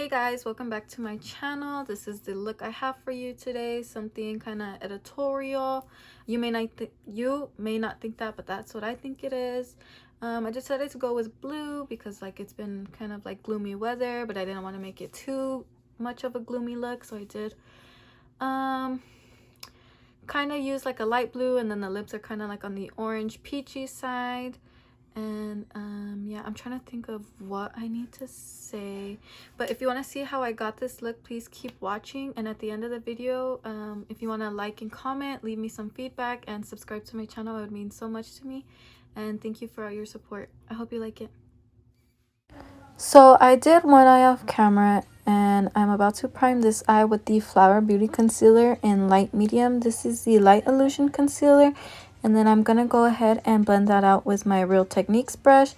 Hey guys, welcome back to my channel. This is the look I have for you today. Something kind of editorial. You may not think that, but that's what I think it is. I decided to go with blue because it's been kind of gloomy weather, but I didn't want to make it too much of a gloomy look, so I did kind of use a light blue, and then the lips are kind of on the orange peachy side. And yeah, I'm trying to think of what I need to say, but if you want to see how I got this look, please keep watching. And at the end of the video, if you want to like and comment, leave me some feedback, and subscribe to my channel, it would mean so much to me. And thank you for all your support. I hope you like it. So I did one eye off camera, and I'm about to prime this eye with the Flower Beauty concealer in light medium. This is the Light Illusion concealer. And then I'm going to go ahead and blend that out with my Real Techniques brush.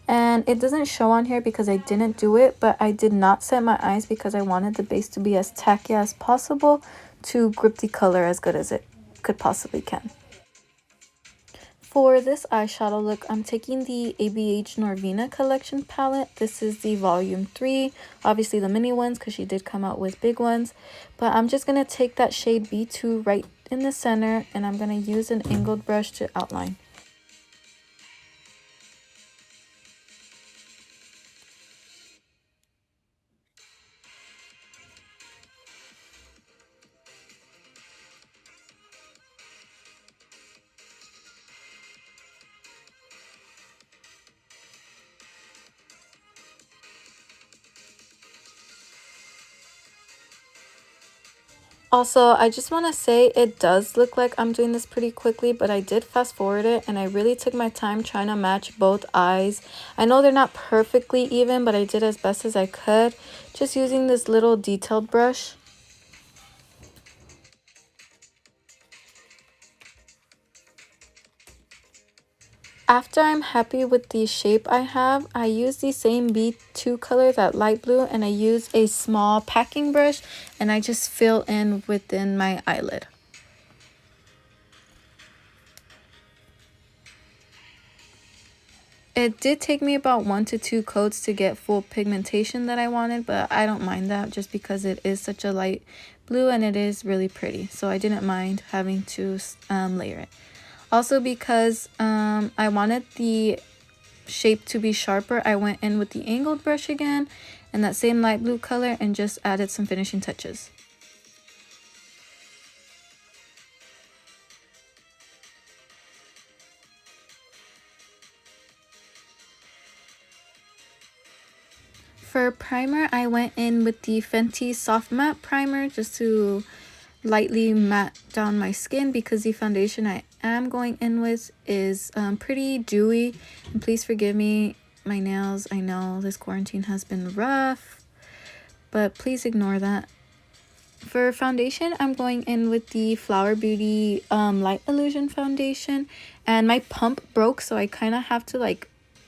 And it doesn't show on here because I didn't do it, but I did not set my eyes because I wanted the base to be as tacky as possible to grip the color as good as it could possibly can. For this eyeshadow look, I'm taking the ABH Norvina collection palette. This is the volume 3, obviously the mini ones because she did come out with big ones. But I'm just going to take that shade B2 right in the center, and I'm going to use an angled brush to outline. Also, I just want to say it does look like I'm doing this pretty quickly, but I did fast forward it, and I really took my time trying to match both eyes. I know they're not perfectly even, but I did as best as I could, just using this little detailed brush. After I'm happy with the shape I have, I use the same B2 color, that light blue, and I use a small packing brush, and I just fill in within my eyelid. It did take me about 1 to 2 coats to get full pigmentation that I wanted, but I don't mind that just because it is such a light blue and it is really pretty. So I didn't mind having to layer it. Also, because I wanted the shape to be sharper, I went in with the angled brush again and that same light blue color and just added some finishing touches. For primer, I went in with the Fenty Soft Matte Primer just to lightly matte down my skin because the foundation I am going in with is pretty dewy. And please forgive me, my nails. I know this quarantine has been rough, but please ignore that. For foundation, I'm going in with the Flower Beauty Light Illusion foundation, and my pump broke, so I kind of have to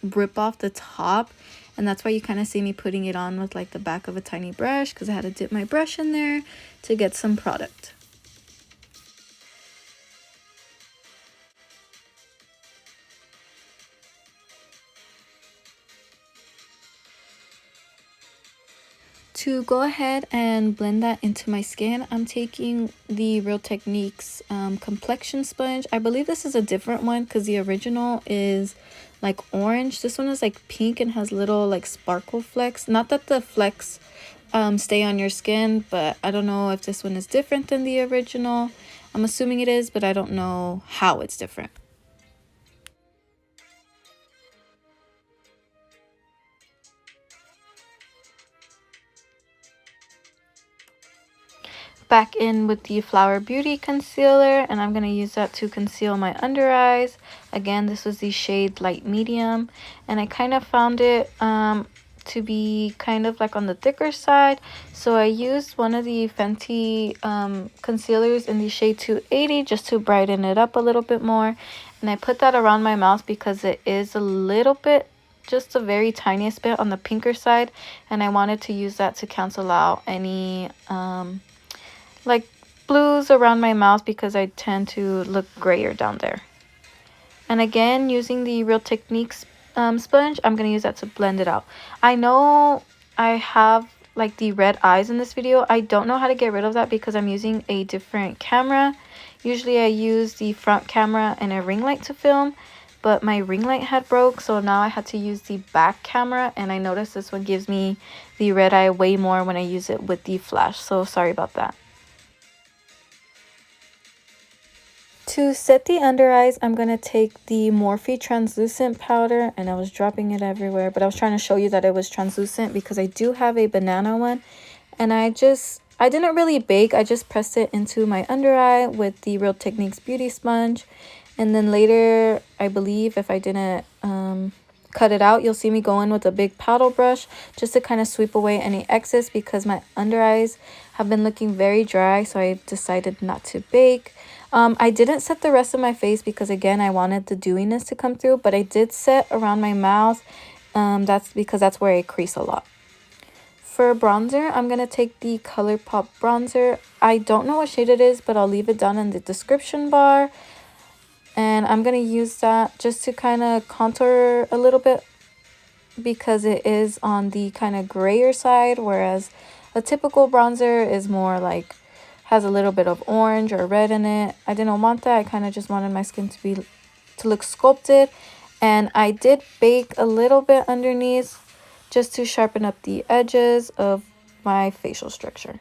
rip off the top, and that's why you kind of see me putting it on with the back of a tiny brush because I had to dip my brush in there to get some product. To go ahead and blend that into my skin, I'm taking the Real Techniques complexion sponge. I believe this is a different one because the original is orange. This one is pink and has little sparkle flecks. Not that the flecks stay on your skin, but I don't know if this one is different than the original. I'm assuming it is, but I don't know how it's different. Back in with the Flower Beauty concealer, and I'm going to use that to conceal my under eyes. Again, this was the shade light medium, and I kind of found it to be kind of on the thicker side, so I used one of the Fenty concealers in the shade 280 just to brighten it up a little bit more, and I put that around my mouth because it is a little bit, just a very tiniest bit on the pinker side, and I wanted to use that to cancel out any blues around my mouth because I tend to look grayer down there. And again, using the Real Techniques sponge, I'm going to use that to blend it out. I know I have like the red eyes in this video. I don't know how to get rid of that because I'm using a different camera. Usually I use the front camera and a ring light to film, but my ring light had broke, so now I had to use the back camera, and I noticed this one gives me the red eye way more when I use it with the flash, so sorry about that. To set the under eyes, I'm going to take the Morphe translucent powder, and I was dropping it everywhere, but I was trying to show you that it was translucent because I do have a banana one, and I didn't really bake. I just pressed it into my under eye with the Real Techniques beauty sponge, and then later, I believe if I didn't cut it out, you'll see me go in with a big paddle brush just to kind of sweep away any excess because my under eyes have been looking very dry, so I decided not to bake. I didn't set the rest of my face because, again, I wanted the dewiness to come through, but I did set around my mouth. That's because that's where I crease a lot. For bronzer, I'm going to take the ColourPop bronzer. I don't know what shade it is, but I'll leave it down in the description bar. And I'm going to use that just to kind of contour a little bit because it is on the kind of grayer side, whereas a typical bronzer is more like has a little bit of orange or red in it. I didn't want that. I kind of just wanted my skin to look sculpted. And I did bake a little bit underneath just to sharpen up the edges of my facial structure.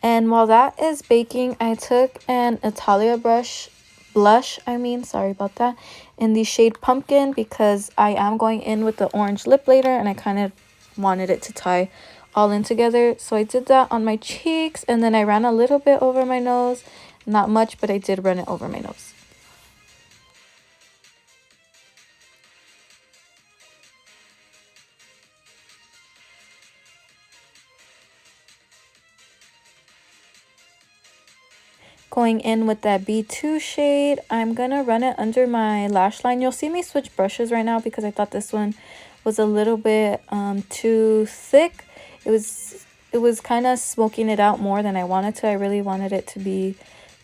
And while that is baking, I took an Italia blush, sorry about that, in the shade Pumpkin because I am going in with the orange lip later and I kind of wanted it to tie all in together. So I did that on my cheeks, and then I ran a little bit over my nose. Not much, but I did run it over my nose. Going in with that B2 shade, I'm gonna run it under my lash line. You'll see me switch brushes right now because I thought this one was a little bit too thick. It was kind of smoking it out more than I wanted to. I really wanted it to be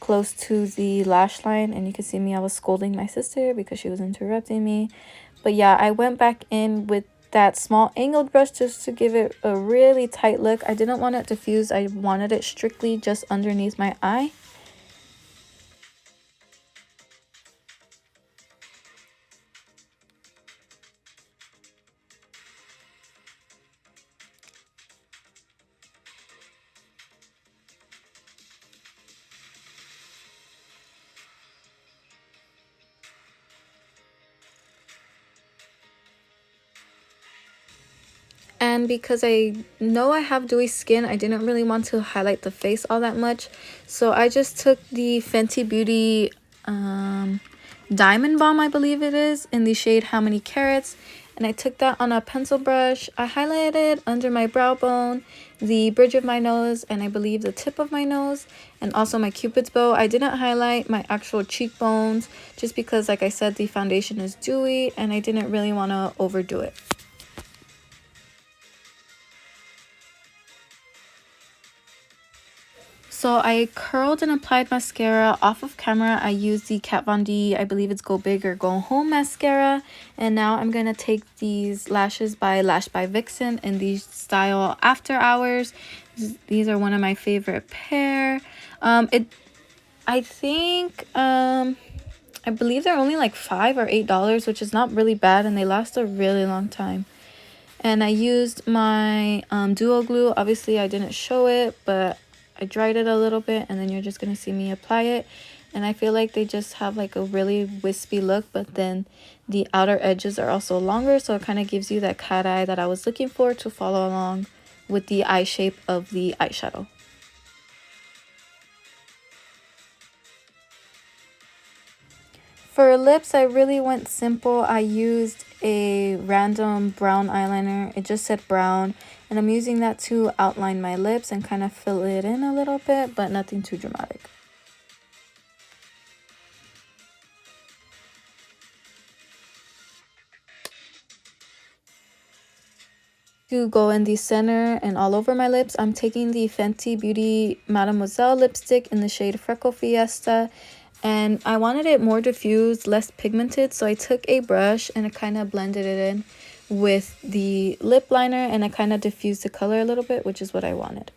close to the lash line, and you can see me, I was scolding my sister because she was interrupting me. But yeah, I went back in with that small angled brush just to give it a really tight look. I didn't want it diffused. I wanted it strictly just underneath my eye. And because I know I have dewy skin, I didn't really want to highlight the face all that much. So I just took the Fenty Beauty Diamond Balm, I believe it is, in the shade How Many Carats. And I took that on a pencil brush. I highlighted under my brow bone, the bridge of my nose, and I believe the tip of my nose, and also my Cupid's bow. I didn't highlight my actual cheekbones just because, like I said, the foundation is dewy and I didn't really want to overdo it. So I curled and applied mascara off of camera. I used the Kat Von D, I believe it's Go Big or Go Home mascara. And now I'm going to take these lashes by Lash by Vixen in the style After Hours. These are one of my favorite pair. I think, I believe they're only like $5 or $8, which is not really bad. And they last a really long time. And I used my Duo Glue. Obviously, I didn't show it, but I dried it a little bit, and then you're just going to see me apply it. And I feel like they just have like a really wispy look, but then the outer edges are also longer, so it kind of gives you that cat eye that I was looking for to follow along with the eye shape of the eyeshadow. For lips, I really went simple. I used a random brown eyeliner. It just said brown, and I'm using that to outline my lips and kind of fill it in a little bit, but nothing too dramatic. To go in the center and all over my lips, I'm taking the Fenty Beauty Mademoiselle lipstick in the shade Freckle Fiesta. And I wanted it more diffused, less pigmented, so I took a brush and I kind of blended it in with the lip liner, and I kind of diffused the color a little bit, which is what I wanted.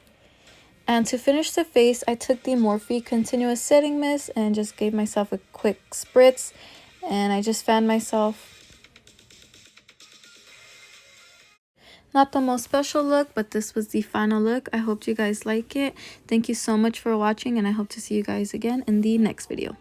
And to finish the face, I took the Morphe Continuous Setting Mist and just gave myself a quick spritz, and I just fanned myself. Not the most special look, but this was the final look. I hope you guys like it. Thank you so much for watching, and I hope to see you guys again in the next video.